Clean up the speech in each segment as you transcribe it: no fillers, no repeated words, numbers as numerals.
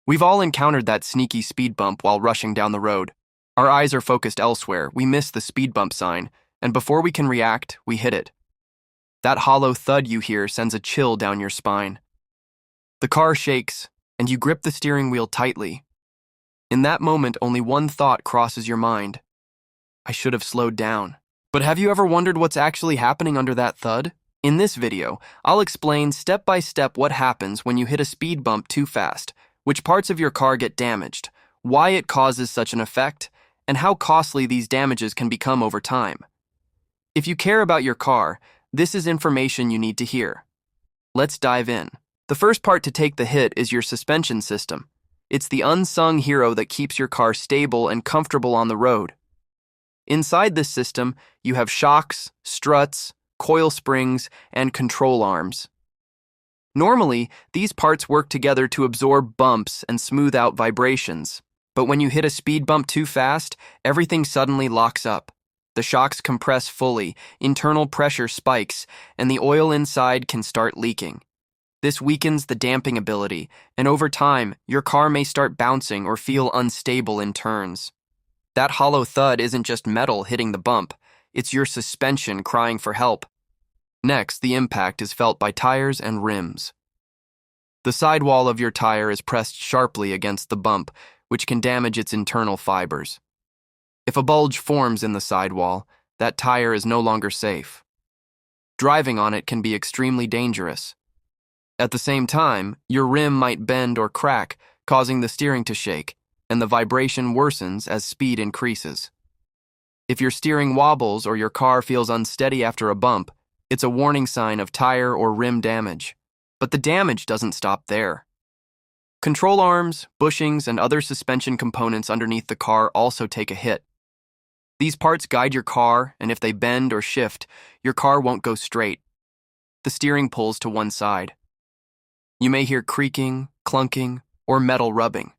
We've all encountered that sneaky speed bump while rushing down the road. Our eyes are focused elsewhere, we miss the speed bump sign, and before we can react, we hit it. That hollow thud you hear sends a chill down your spine. The car shakes, and you grip the steering wheel tightly. In that moment, only one thought crosses your mind. I should have slowed down. But have you ever wondered what's actually happening under that thud? In this video, I'll explain step by step what happens when you hit a speed bump too fast, which parts of your car get damaged, why it causes such an effect, and how costly these damages can become over time. If you care about your car, this is information you need to hear. Let's dive in. The first part to take the hit is your suspension system. It's the unsung hero that keeps your car stable and comfortable on the road. Inside this system, you have shocks, struts, coil springs, and control arms. Normally, these parts work together to absorb bumps and smooth out vibrations. But when you hit a speed bump too fast, everything suddenly locks up. The shocks compress fully, internal pressure spikes, and the oil inside can start leaking. This weakens the damping ability, and over time, your car may start bouncing or feel unstable in turns. That hollow thud isn't just metal hitting the bump, it's your suspension crying for help. Next, the impact is felt by tires and rims. The sidewall of your tire is pressed sharply against the bump, which can damage its internal fibers. If a bulge forms in the sidewall, that tire is no longer safe. Driving on it can be extremely dangerous. At the same time, your rim might bend or crack, causing the steering to shake, and the vibration worsens as speed increases. If your steering wobbles or your car feels unsteady after a bump, it's a warning sign of tire or rim damage. But the damage doesn't stop there. Control arms, bushings, and other suspension components underneath the car also take a hit. These parts guide your car, and if they bend or shift, your car won't go straight. The steering pulls to one side. You may hear creaking, clunking, or metal rubbing.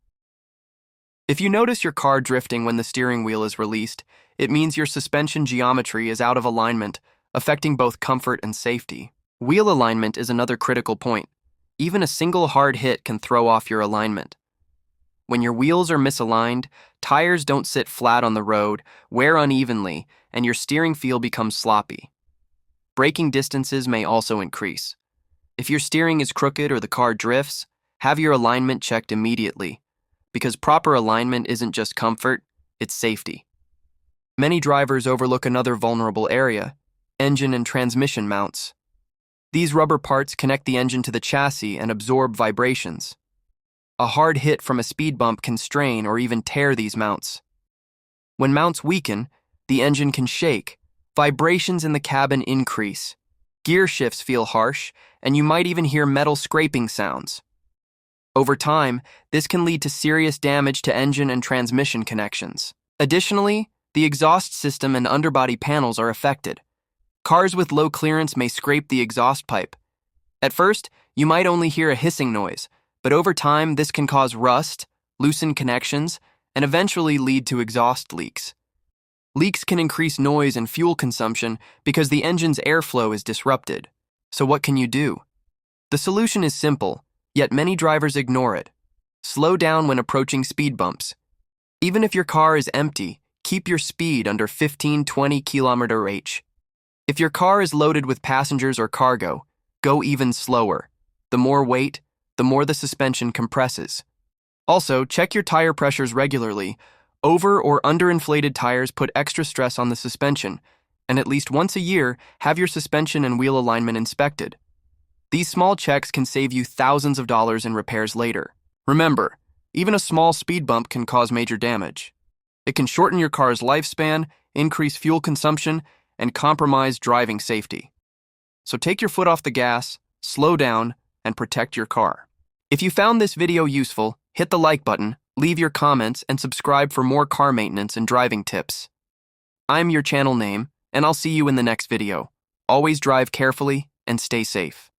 If you notice your car drifting when the steering wheel is released, it means your suspension geometry is out of alignment, affecting both comfort and safety. Wheel alignment is another critical point. Even a single hard hit can throw off your alignment. When your wheels are misaligned, tires don't sit flat on the road, wear unevenly, and your steering feel becomes sloppy. Braking distances may also increase. If your steering is crooked or the car drifts, have your alignment checked immediately, because proper alignment isn't just comfort, it's safety. Many drivers overlook another vulnerable area: engine and transmission mounts. These rubber parts connect the engine to the chassis and absorb vibrations. A hard hit from a speed bump can strain or even tear these mounts. When mounts weaken, the engine can shake, vibrations in the cabin increase, gear shifts feel harsh, and you might even hear metal scraping sounds. Over time, this can lead to serious damage to engine and transmission connections. Additionally, the exhaust system and underbody panels are affected. Cars with low clearance may scrape the exhaust pipe. At first, you might only hear a hissing noise, but over time this can cause rust, loosen connections, and eventually lead to exhaust leaks. Leaks can increase noise and fuel consumption because the engine's airflow is disrupted. So what can you do? The solution is simple, yet many drivers ignore it. Slow down when approaching speed bumps. Even if your car is empty, keep your speed under 15-20 km/h. If your car is loaded with passengers or cargo, go even slower. The more weight, the more the suspension compresses. Also, check your tire pressures regularly. Over or underinflated tires put extra stress on the suspension, and at least once a year, have your suspension and wheel alignment inspected. These small checks can save you thousands of dollars in repairs later. Remember, even a small speed bump can cause major damage. It can shorten your car's lifespan, increase fuel consumption, and compromise driving safety. So take your foot off the gas, slow down, and protect your car. If you found this video useful, hit the like button, leave your comments, and subscribe for more car maintenance and driving tips. I'm your channel name, and I'll see you in the next video. Always drive carefully and stay safe.